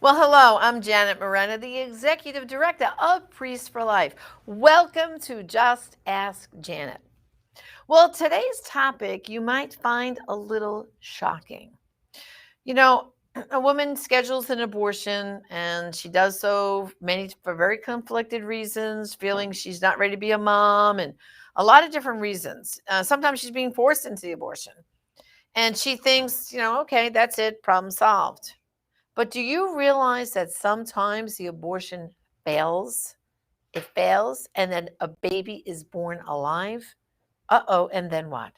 Well, hello, I'm Janet Morena, the Executive Director of Priests for Life. Welcome to Just Ask Janet. Well, today's topic you might find a little shocking. You know, a woman schedules an abortion and she does so many for very conflicted reasons, feeling she's not ready to be a mom and a lot of different reasons. Sometimes she's being forced into the abortion and she thinks, okay, that's it, problem solved. But do you realize that sometimes the abortion fails? It fails, and then a baby is born alive? Uh-oh, and then what?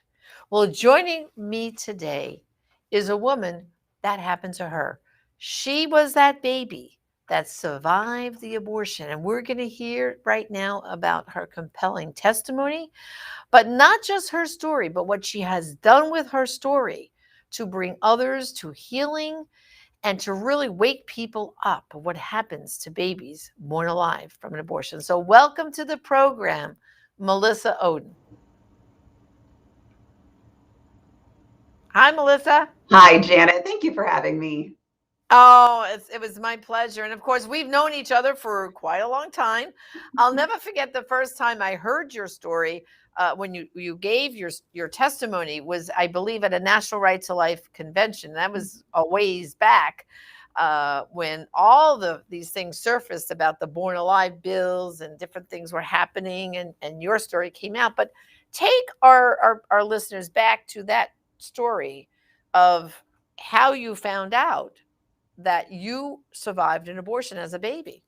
Well, joining me today is a woman that happened to her. She was that baby that survived the abortion, and we're going to hear right now about her compelling testimony, but not just her story, but what she has done with her story to bring others to healing and to really wake people up of what happens to babies born alive from an abortion. So, welcome to the program, Melissa Ohden. Hi, Melissa. Hi, Janet. Thank you for having me. Oh, it was my pleasure. And of course, we've known each other for quite a long time. I'll never forget the first time I heard your story when you gave your testimony was, I believe, at a National Right to Life convention. That was a ways back when all these things surfaced about the Born Alive bills and different things were happening, and your story came out. But take our listeners back to that story of how you found out that you survived an abortion as a baby.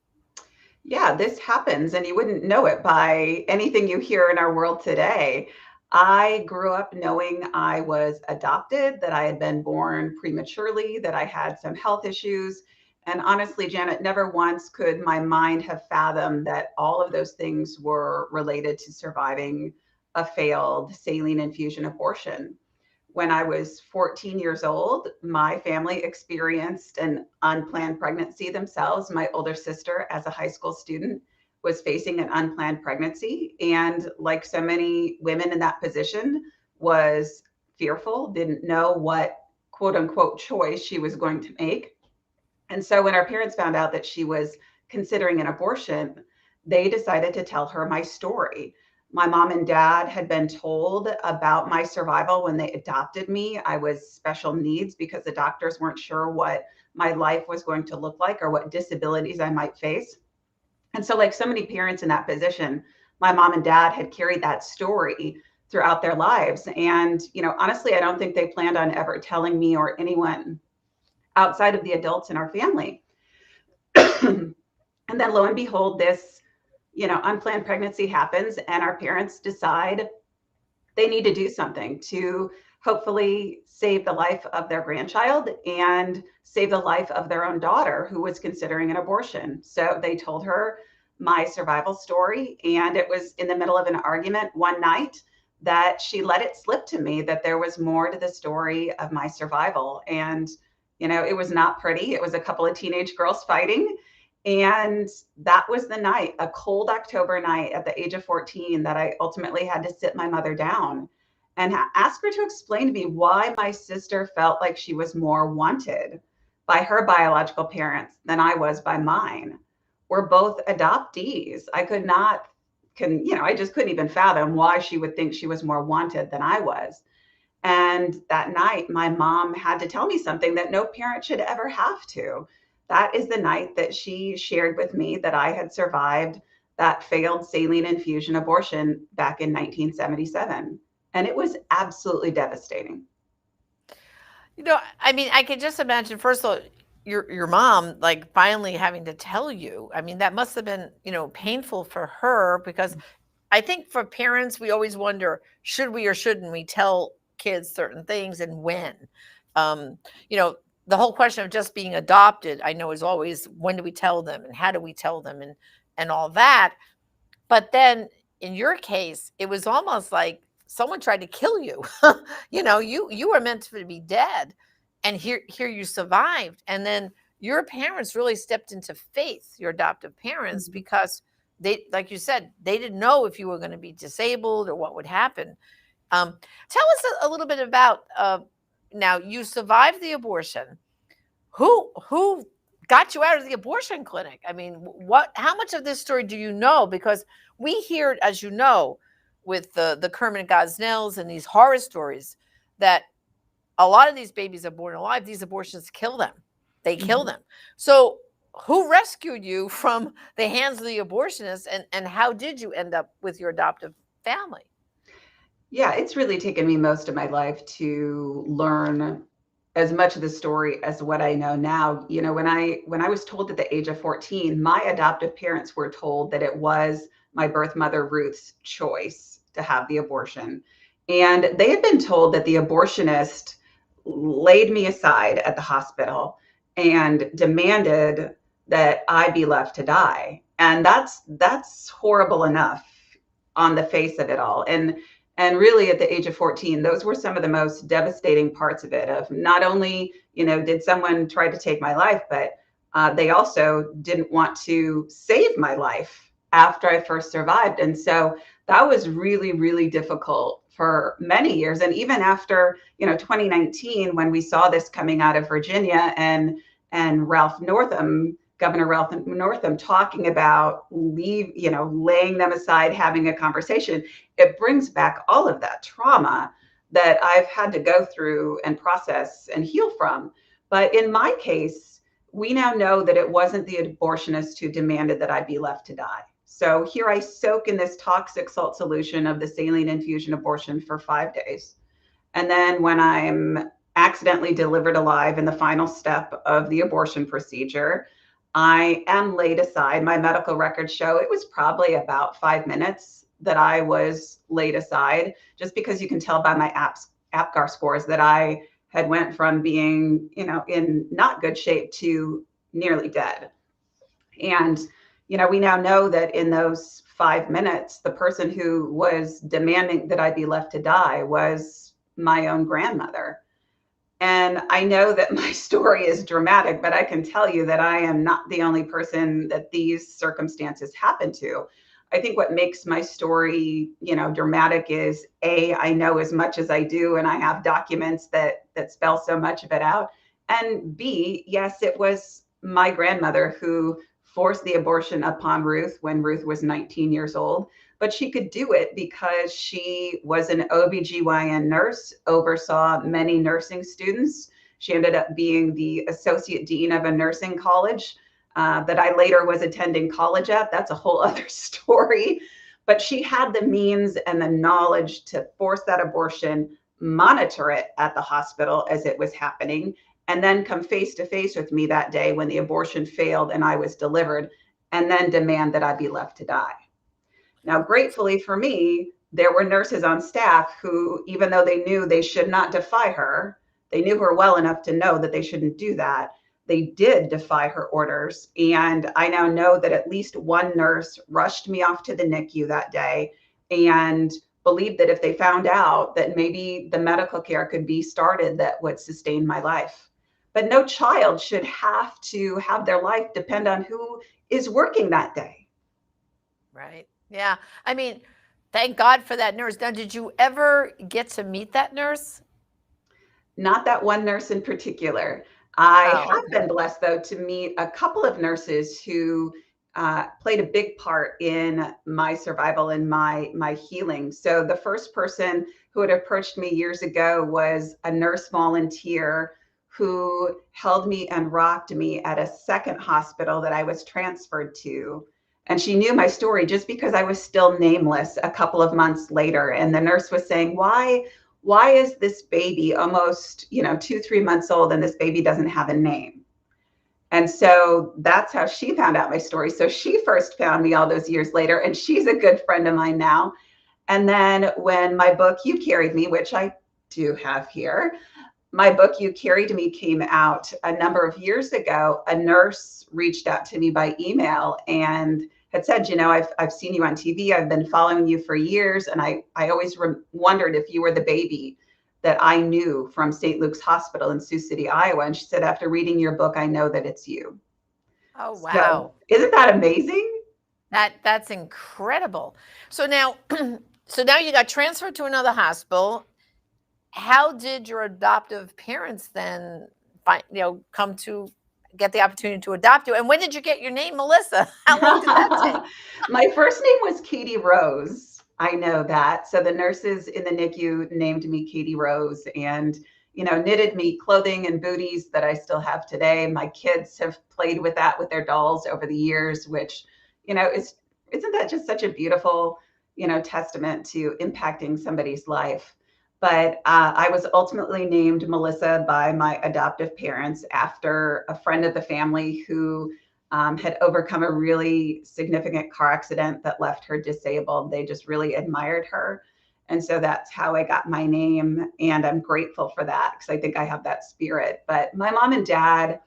Yeah, this happens, and you wouldn't know it by anything you hear in our world today. I grew up knowing I was adopted, that I had been born prematurely, that I had some health issues. And honestly, Janet, never once could my mind have fathomed that all of those things were related to surviving a failed saline infusion abortion. When I was 14 years old, my family experienced an unplanned pregnancy themselves. My older sister, as a high school student, was facing an unplanned pregnancy. And like so many women in that position, was fearful, didn't know what quote unquote choice she was going to make. And so when our parents found out that she was considering an abortion, they decided to tell her my story. My mom and dad had been told about my survival when they adopted me. I was special needs because the doctors weren't sure what my life was going to look like or what disabilities I might face. And so, like so many parents in that position, my mom and dad had carried that story throughout their lives. And, honestly, I don't think they planned on ever telling me or anyone outside of the adults in our family. And then lo and behold, this, unplanned pregnancy happens, and our parents decide they need to do something to hopefully save the life of their grandchild and save the life of their own daughter who was considering an abortion. So they told her my survival story, and it was in the middle of an argument one night that she let it slip to me that there was more to the story of my survival. And it was not pretty. It was a couple of teenage girls fighting. And that was the night, a cold October night at the age of 14, that I ultimately had to sit my mother down and ask her to explain to me why my sister felt like she was more wanted by her biological parents than I was by mine. We're both adoptees. I could not, I just couldn't even fathom why she would think she was more wanted than I was. And that night, my mom had to tell me something that no parent should ever have to. That is the night that she shared with me that I had survived that failed saline infusion abortion back in 1977. And it was absolutely devastating. I mean, I can just imagine, first of all, your mom like finally having to tell you. I mean, that must have been, painful for her because I think for parents, we always wonder, should we or shouldn't we tell kids certain things and when? Um, you know, the whole question of just being adopted, I know is always when do we tell them and how do we tell them and all that. But then in your case, it was almost like someone tried to kill you. You were meant to be dead, and here you survived. And then your parents really stepped into faith, your adoptive parents, Mhm. because they, like you said, they didn't know if you were going to be disabled or what would happen. Tell us a little bit about now you survived the abortion. Who got you out of the abortion clinic? I mean, how much of this story do you know? Because we hear it, as you know, with the Kermit Gosnells and these horror stories, that a lot of these babies are born alive. These abortions kill them. They kill Mhm. them. So who rescued you from the hands of the abortionists, and how did you end up with your adoptive family? Yeah, it's really taken me most of my life to learn as much of the story as what I know now. You know, when I was told at the age of 14, my adoptive parents were told that it was my birth mother Ruth's choice to have the abortion. And they had been told that the abortionist laid me aside at the hospital and demanded that I be left to die. And that's horrible enough on the face of it all. And really at the age of 14, those were some of the most devastating parts of it, of not only, you know, did someone try to take my life, but they also didn't want to save my life after I first survived. And so that was really, really difficult for many years. And even after, you know, 2019, when we saw this coming out of Virginia, and Ralph Northam, Governor Ralph Northam, talking about laying them aside, having a conversation, it brings back all of that trauma that I've had to go through and process and heal from. But in my case, we now know that it wasn't the abortionist who demanded that I be left to die. So here I soak in this toxic salt solution of the saline infusion abortion for 5 days. And then when I'm accidentally delivered alive in the final step of the abortion procedure, I am laid aside. My medical records show it was probably about 5 minutes that I was laid aside, just because you can tell by my APGAR scores that I had went from being, you know, in not good shape to nearly dead. And, you know, we now know that in those 5 minutes, the person who was demanding that I be left to die was my own grandmother. And I know that my story is dramatic, but I can tell you that I am not the only person that these circumstances happen to. I think what makes my story, you know, dramatic is A, I know as much as I do, and I have documents that spell so much of it out. And B, yes, it was my grandmother who forced the abortion upon Ruth when Ruth was 19 years old, but she could do it because she was an OBGYN nurse, oversaw many nursing students. She ended up being the associate dean of a nursing college that I later was attending college at. That's a whole other story. But she had the means and the knowledge to force that abortion, monitor it at the hospital as it was happening, and then come face to face with me that day when the abortion failed and I was delivered, and then demand that I be left to die. Now, gratefully for me, there were nurses on staff who, even though they knew they should not defy her, they knew her well enough to know that they shouldn't do that. They did defy her orders. And I now know that at least one nurse rushed me off to the NICU that day and believed that if they found out that maybe the medical care could be started that would sustain my life. But no child should have to have their life depend on who is working that day. Right. Yeah. I mean, thank God for that nurse. Now, did you ever get to meet that nurse? Not that one nurse in particular. I Oh, have been blessed, though, to meet a couple of nurses who played a big part in my survival and my healing. So the first person who had approached me years ago was a nurse volunteer who held me and rocked me at a second hospital that I was transferred to. And she knew my story just because I was still nameless a couple of months later. And the nurse was saying, why is this baby almost, you know, 2, 3 months old and this baby doesn't have a name? And so that's how she found out my story. So she first found me all those years later, and she's a good friend of mine now. And then when my book, You Carried Me, which I do have here, my book, You Carried Me, came out a number of years ago, a nurse reached out to me by email and had said, you know, I've seen you on TV. I've been following you for years. And I always wondered if you were the baby that I knew from St. Luke's Hospital in Sioux City, Iowa. And she said, after reading your book, I know that it's you. oh, So wow. isn't that amazing? That's incredible. So now, so now you got transferred to another hospital. How did your adoptive parents then come to get the opportunity to adopt you. And when did you get your name, Melissa? How long did that take? My first name was Katie Rose. I know that. So the nurses in the NICU named me Katie Rose and, knitted me clothing and booties that I still have today. My kids have played with that with their dolls over the years, which, is isn't that just such a beautiful, testament to impacting somebody's life? But I was ultimately named Melissa by my adoptive parents after a friend of the family who had overcome a really significant car accident that left her disabled. They just really admired her. And so that's how I got my name. And I'm grateful for that because I think I have that spirit. But my mom and dad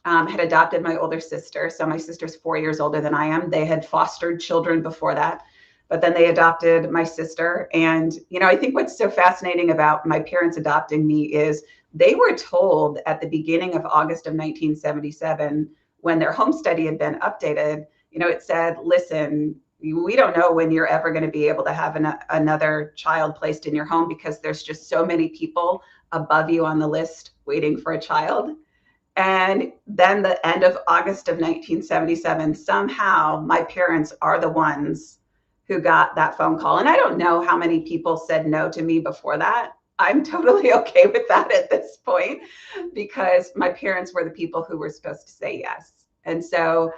had adopted my older sister. So my sister's 4 years older than I am. They had fostered children before that. But then they adopted my sister. And, I think what's so fascinating about my parents adopting me is they were told at the beginning of August of 1977, when their home study had been updated, it said, listen, we don't know when you're ever going to be able to have another child placed in your home because there's just so many people above you on the list waiting for a child. And then the end of August of 1977, somehow my parents are the ones who got that phone call. And I don't know how many people said no to me before that. I'm totally okay with that at this point because my parents were the people who were supposed to say yes. And so,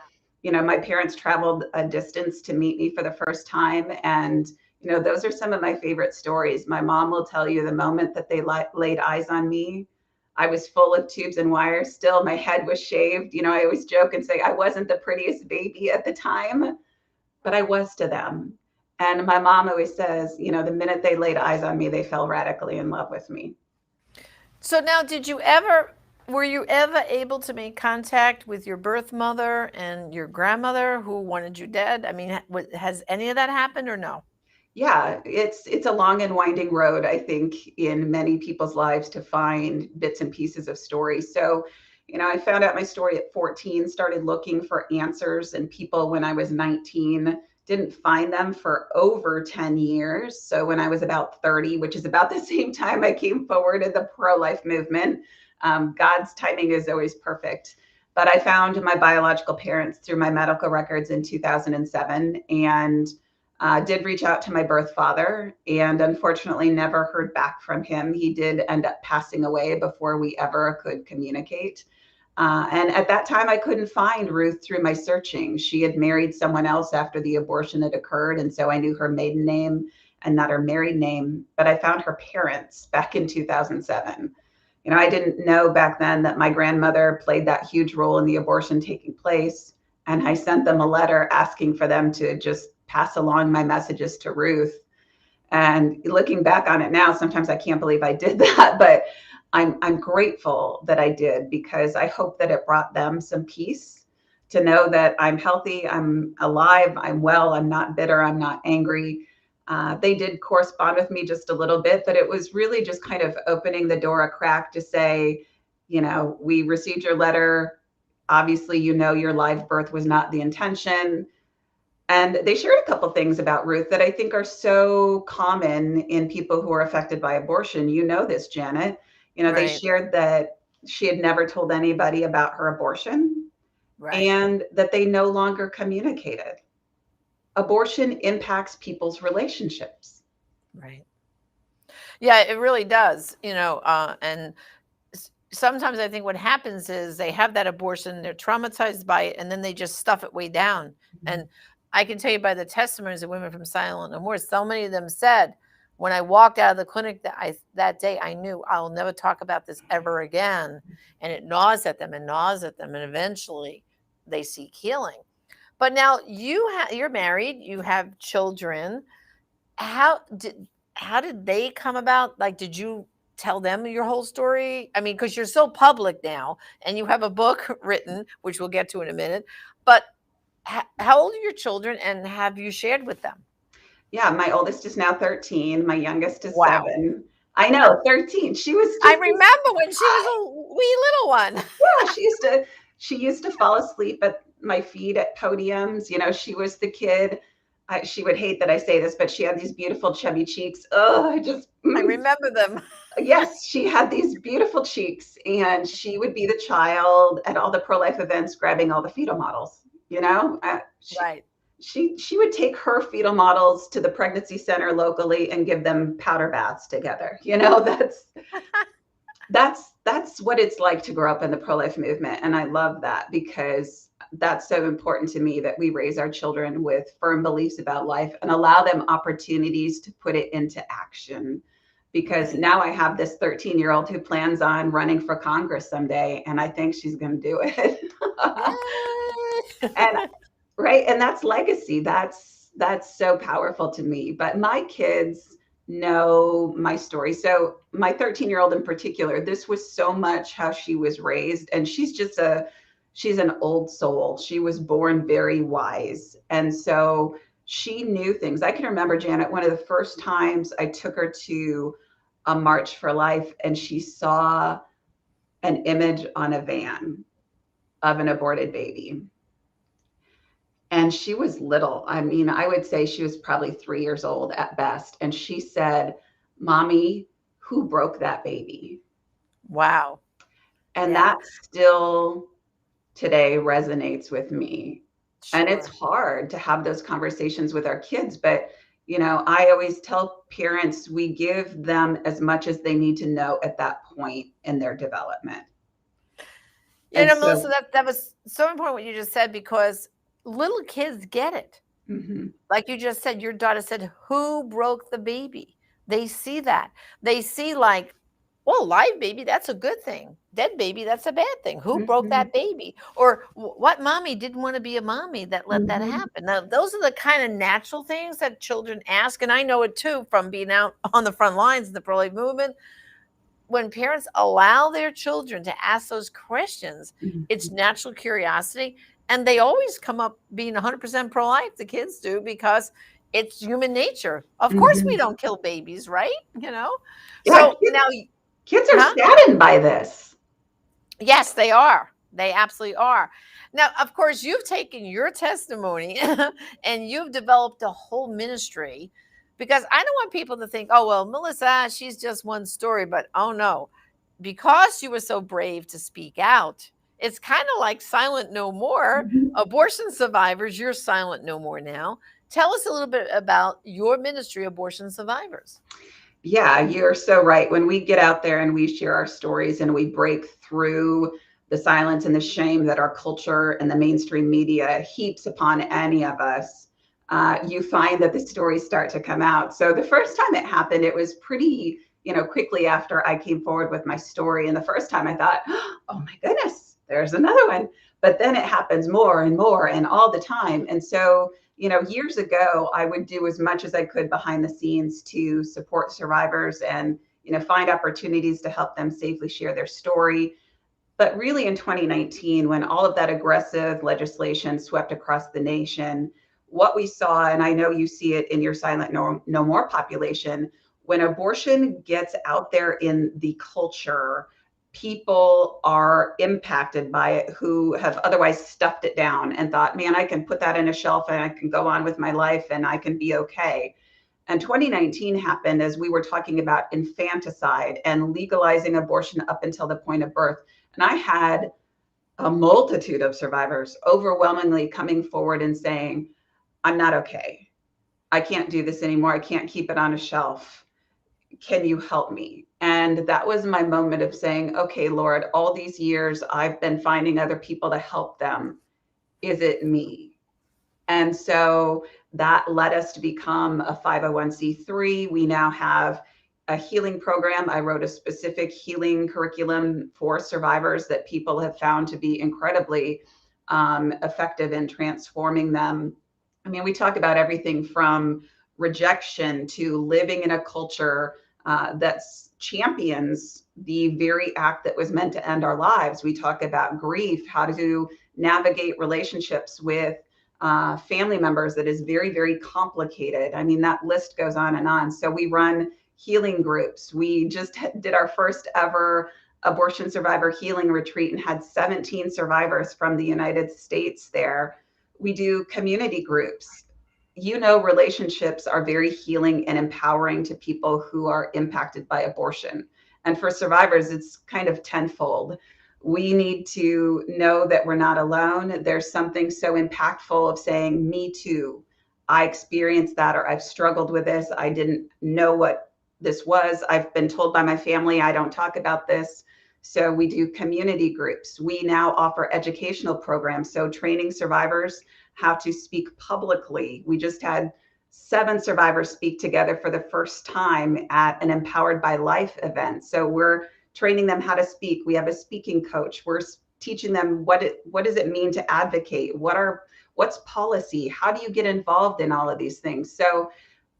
my parents traveled a distance to meet me for the first time. And, those are some of my favorite stories. My mom will tell you the moment that they laid eyes on me, I was full of tubes and wires still. My head was shaved. I always joke and say I wasn't the prettiest baby at the time, but I was to them. And my mom always says, the minute they laid eyes on me, they fell radically in love with me. So now, were you ever able to make contact with your birth mother and your grandmother who wanted you dead? I mean, has any of that happened or no? Yeah, it's a long and winding road, I think, in many people's lives to find bits and pieces of stories. So, I found out my story at 14, started looking for answers, and people when I was 19 didn't find them for over 10 years. So, when I was about 30, which is about the same time I came forward in the pro-life movement, God's timing is always perfect. But I found my biological parents through my medical records in 2007 and did reach out to my birth father and unfortunately never heard back from him. He did end up passing away before we ever could communicate. And at that time, I couldn't find Ruth through my searching. She had married someone else after the abortion had occurred. And so I knew her maiden name and not her married name. But I found her parents back in 2007. I didn't know back then that my grandmother played that huge role in the abortion taking place. And I sent them a letter asking for them to just pass along my messages to Ruth. And looking back on it now, sometimes I can't believe I did that, but I'm grateful that I did because I hope that it brought them some peace to know that I'm healthy, I'm alive, I'm well, I'm not bitter, I'm not angry. They did correspond with me just a little bit, but it was really just kind of opening the door a crack to say, we received your letter. Obviously, your live birth was not the intention. And they shared a couple things about Ruth that I think are so common in people who are affected by abortion. You know this, Janet. They Right, shared that she had never told anybody about her abortion right, and that they no longer communicated. Abortion impacts people's relationships. right. Yeah, it really does. And sometimes I think what happens is they have that abortion, they're traumatized by it, and then they just stuff it way down. And I can tell you by the testimonies of women from Silent No More, so many of them said, when I walked out of the clinic that day, I knew I'll never talk about this ever again. And it gnaws at them and gnaws at them, and eventually they seek healing. But now you're married, you have children. How did how did they come about? Like, did you tell them your whole story? I mean, because you're so public now and you have a book written, which we'll get to in a minute. But how old are your children and have you shared with them? Yeah, my oldest is now 13. My youngest is Wow. 7. I know, 13. She was I just this, remember when she was a wee little one. yeah, she used to fall asleep at my feet at podiums. She was the kid she would hate that I say this, but she had these beautiful chubby cheeks. Oh, I remember them. yes, she had these beautiful cheeks, and she would be the child at all the pro-life events grabbing all the fetal models. You know, Right. she would take her fetal models to the pregnancy center locally and give them powder baths together. You know, that's what it's like to grow up in the pro-life movement, and I love that because that's so important to me that we raise our children with firm beliefs about life and allow them opportunities to put it into action. Because Right. now I have this 13-year-old who plans on running for Congress someday, and I think she's going to do it. Yay! And right, and that's legacy. That's so powerful to me. But my kids know my story. So my 13-year-old in particular, this was so much how she was raised, and she's an old soul. She was born very wise, and so she knew things. I can remember, Janet, one of the first times I took her to a March for Life, and she saw an image on a van of an aborted baby. And she was little. I mean, I would say she was probably 3 years old at best. And she said, Mommy, who broke that baby? Wow. And Yeah, that still today resonates with me. And it's sure. hard to have those conversations with our kids. But, I always tell parents we give them as much as they need to know at that point in their development. You And know, Melissa, so, that was so important what you just said because little kids get it. mhm, Like you just said, your daughter said, "Who broke the baby?" They see that. They see like, "Well, live baby, that's a good thing. Dead baby, that's a bad thing. Who broke mhm, that baby?" Or what mommy didn't want to be a mommy that let that mhm, happen? Now, those are the kind of natural things that children ask, and I know it too from being out on the front lines in the pro-life movement. When parents allow their children to ask those questions, it's mhm, natural curiosity. And they always come up being 100% pro life, the kids do, because it's human nature. Of course, we mhm. don't kill babies, right? You know? Yeah, So now, kids are huh? saddened by this. Yes, they are. They absolutely are. Now, of course, you've taken your testimony and you've developed a whole ministry because I don't want people to think, oh, well, Melissa, she's just one story, but oh no, because you were so brave to speak out, it's kind of like Silent No More. Mhm. Abortion survivors, you're Silent No More now. Tell us a little bit about your ministry, Abortion Survivors. Yeah, you're so right. When we get out there and we share our stories and we break through the silence and the shame that our culture and the mainstream media heaps upon any of us, you find that the stories start to come out. So the first time it happened, it was pretty, quickly after I came forward with my story. And the first time I thought, oh my goodness, there's another one. But then it happens more and more and all the time. And so years ago, I would do as much as I could behind the scenes to support survivors and, find opportunities to help them safely share their story. But really in 2019, when all of that aggressive legislation swept across the nation, what we saw, and I know you see it in your Silent No More population, when abortion gets out there in the culture, people are impacted by it who have otherwise stuffed it down and thought, man, I can put that in a shelf and I can go on with my life and I can be okay. And 2019 happened as we were talking about infanticide and legalizing abortion up until the point of birth. And I had a multitude of survivors overwhelmingly coming forward and saying, I'm not okay. I can't do this anymore. I can't keep it on a shelf. Can you help me? And that was my moment of saying, okay, Lord, all these years I've been finding other people to help them. Is it me? And so that led us to become a 501c3. We now have a healing program. I wrote a specific healing curriculum for survivors that people have found to be incredibly effective in transforming them. I mean, we talk about everything from rejection to living in a culture that champions the very act that was meant to end our lives. We talk about grief, how to navigate relationships with family members that is very, very complicated. I mean, that list goes on and on. So we run healing groups. We just did our first ever abortion survivor healing retreat and had 17 survivors from the United States there. We do community groups. relationships are very healing and empowering to people who are impacted by abortion. And for survivors, it's kind of tenfold. We need to know that we're not alone. There's something so impactful of saying, me too. I experienced that, or I've struggled with this. I didn't know what this was. I've been told by my family I don't talk about this. So we do community groups. We now offer educational programs. So training survivors how to speak publicly. We just had 7 survivors speak together for the first time at an Empowered by Life event. So we're training them how to speak. We have a speaking coach. We're teaching them what does it mean to advocate? What's policy? How do you get involved in all of these things? So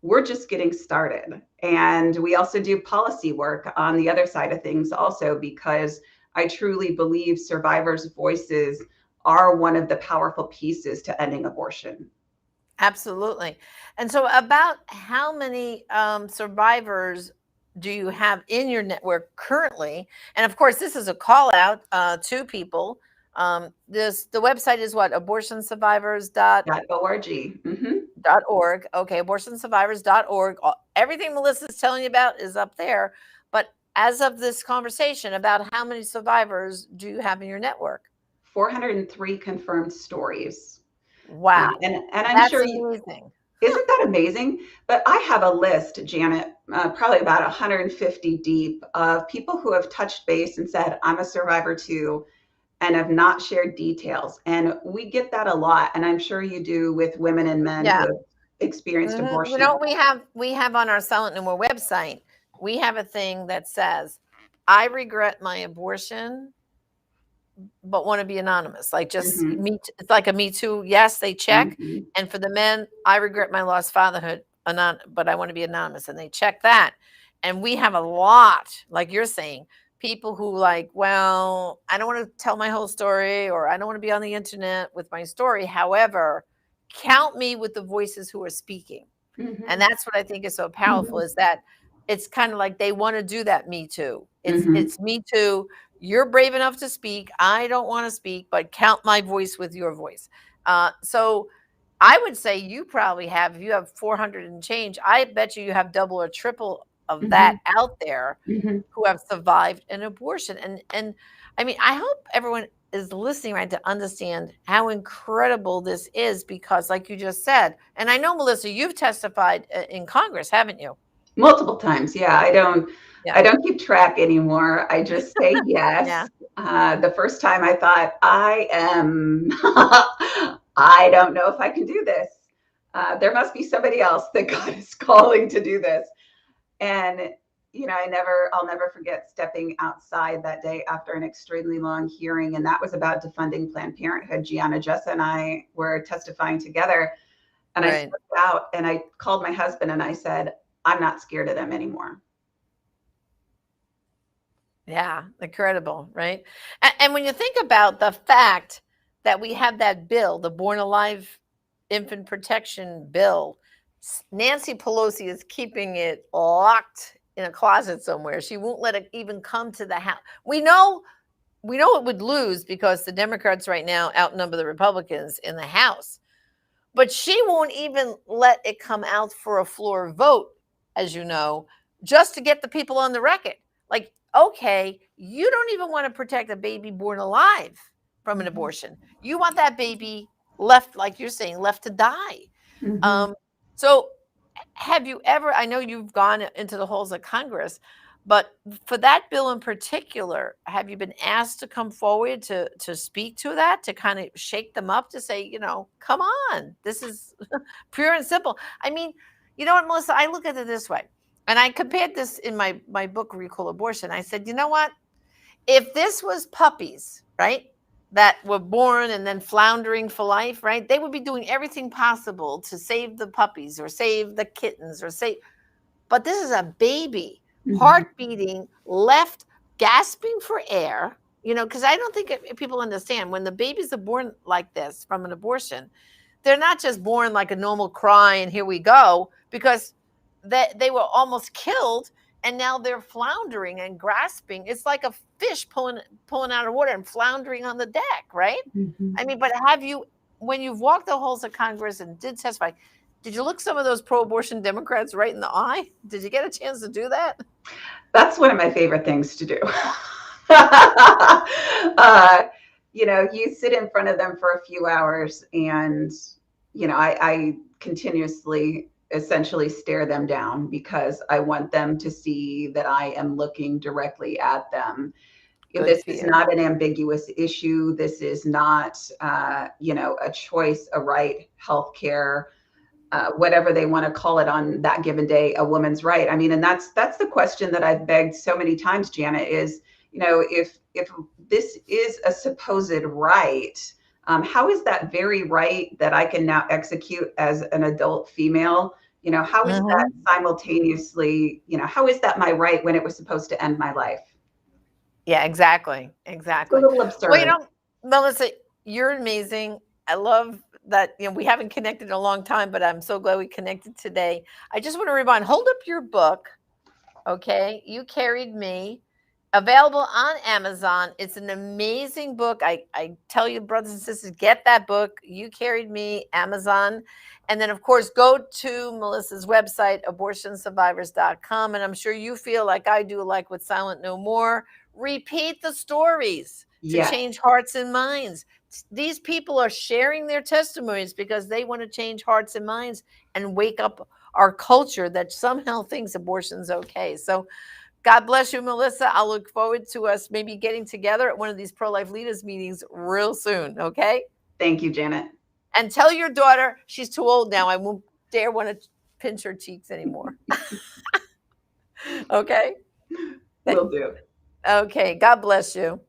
we're just getting started. And we also do policy work on the other side of things also, because I truly believe survivors' voices are one of the powerful pieces to ending abortion. Absolutely. And so, about how many survivors do you have in your network currently? And of course, this is a call out to people. The website is what, .org. Mm-hmm. .org. Okay, abortionsurvivors.org. Everything Melissa's telling you about is up there. But as of this conversation, about how many survivors do you have in your network? 403 confirmed stories. Wow, And I'm that's sure amazing. isn't that amazing? But I have a list, Janet, probably about 150 deep, of people who have touched base and said, I'm a survivor too, and have not shared details. And we get that a lot. And I'm sure you do with women and men who Yeah. have experienced You know abortion. what we have on our Silent No More website? We have a thing that says, "I regret my abortion, but want to be anonymous." Like, just Mm-hmm. it's like a Me Too. Yes, they check. Mm-hmm. And for the men, "I regret my lost fatherhood, but I want to be anonymous," and they check that. And we have a lot, like you're saying, people who, like, well, I don't want to tell my whole story, or I don't want to be on the internet with my story. However, count me with the voices who are speaking. And Mm-hmm. that's what I think is so powerful, is that it's kind of like they want to do that Me Too. It's Mm-hmm. it's Me Too. You're brave enough to speak. I don't want to speak, but count my voice with your voice. So I would say you probably have, if you have 400 and change, I bet you have double or triple of that Mm-hmm. out there Mm-hmm. who have survived an abortion. And I mean, I hope everyone is listening, right, to understand how incredible this is, because like you just said, and I know, Melissa, you've testified in Congress, haven't you? Multiple times. Yeah. I Yeah. don't keep track anymore. I just say Yeah. yes. The first time I thought, I don't know if I can do this. There must be somebody else that God is calling to do this. And I'll never forget stepping outside that day after an extremely long hearing, and that was about defunding Planned Parenthood. Gianna Jessa and I were testifying together, and I Right. stepped out and I called my husband and I said, I'm not scared of them anymore. Yeah, incredible, right? And when you think about the fact that we have that bill, the Born Alive Infant Protection Bill, Nancy Pelosi is keeping it locked in a closet somewhere. She won't let it even come to the House. We know it would lose because the Democrats right now outnumber the Republicans in the House. But she won't even let it come out for a floor vote, as you know, just to get the people on the record. Like, okay, you don't even want to protect a baby born alive from an Mm-hmm. abortion. You want that baby left, like you're saying, left to die. Mm-hmm. Um, so have you ever, I know you've gone into the halls of Congress, but for that bill in particular, have you been asked to come forward to speak to that, to kind of shake them up, to say, come on, this is pure and simple. I mean, you know what, Melissa, I look at it this way, and I compared this in my book Recall Abortion. I said, you know what? If this was puppies, right, that were born and then floundering for life, right, they would be doing everything possible to save the puppies or save the kittens or save. But this is a baby, Mm-hmm. heart beating, left, gasping for air. Because I don't think people understand, when the babies are born like this from an abortion, they're not just born like a normal cry and here we go, because they were almost killed, and now they're floundering and grasping. It's like a fish pulling out of water and floundering on the deck, right? Mm-hmm. I mean, but have you, when you've walked the halls of Congress and did testify, Did you look some of those pro-abortion Democrats right in the eye? Did you get a chance to do that? That's one of my favorite things to do. uh, you sit in front of them for a few hours and, I continuously essentially stare them down because I want them to see that I am looking directly at them. Good This for is you. not an ambiguous issue. This is not, a choice, a right, healthcare, whatever they want to call it on that given day, a woman's right. I mean, and that's the question that I've begged so many times, Janet, is, if this is a supposed right, how is that very right that I can now execute as an adult female? How is that Mhm. simultaneously, how is that my right when it was supposed to end my life? Yeah, exactly, It's a exactly. little Well, absurd. Melissa, you're amazing. I love that, we haven't connected in a long time, but I'm so glad we connected today. I just want to remind, hold up your book, okay? You Carried Me, available on Amazon. It's an amazing book. I tell you, brothers and sisters, get that book. You Carried Me, Amazon. And then, of course, go to Melissa's website, abortionsurvivors.com. And I'm sure you feel like I do, like with Silent No More. Repeat the stories to Yes. change hearts and minds. These people are sharing their testimonies because they want to change hearts and minds and wake up our culture that somehow thinks abortion's okay. So God bless you, Melissa. I'll look forward to us maybe getting together at one of these pro-life leaders meetings real soon. Okay. Thank you, Janet. And tell your daughter she's too old now. I won't dare want to pinch her cheeks anymore. Okay. Will do. Okay. God bless you.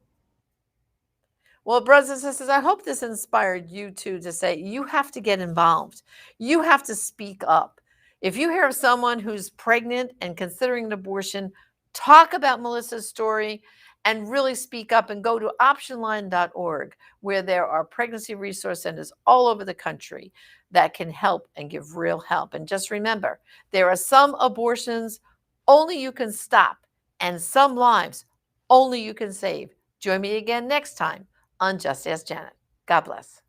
Well, brothers and sisters, I hope this inspired you too to say you have to get involved. You have to speak up. If you hear of someone who's pregnant and considering an abortion, talk about Melissa's story and really speak up and go to optionline.org, where there are pregnancy resource centers all over the country that can help and give real help. And just remember, there are some abortions only you can stop and some lives only you can save. Join me again next time on Just Ask Janet. God bless.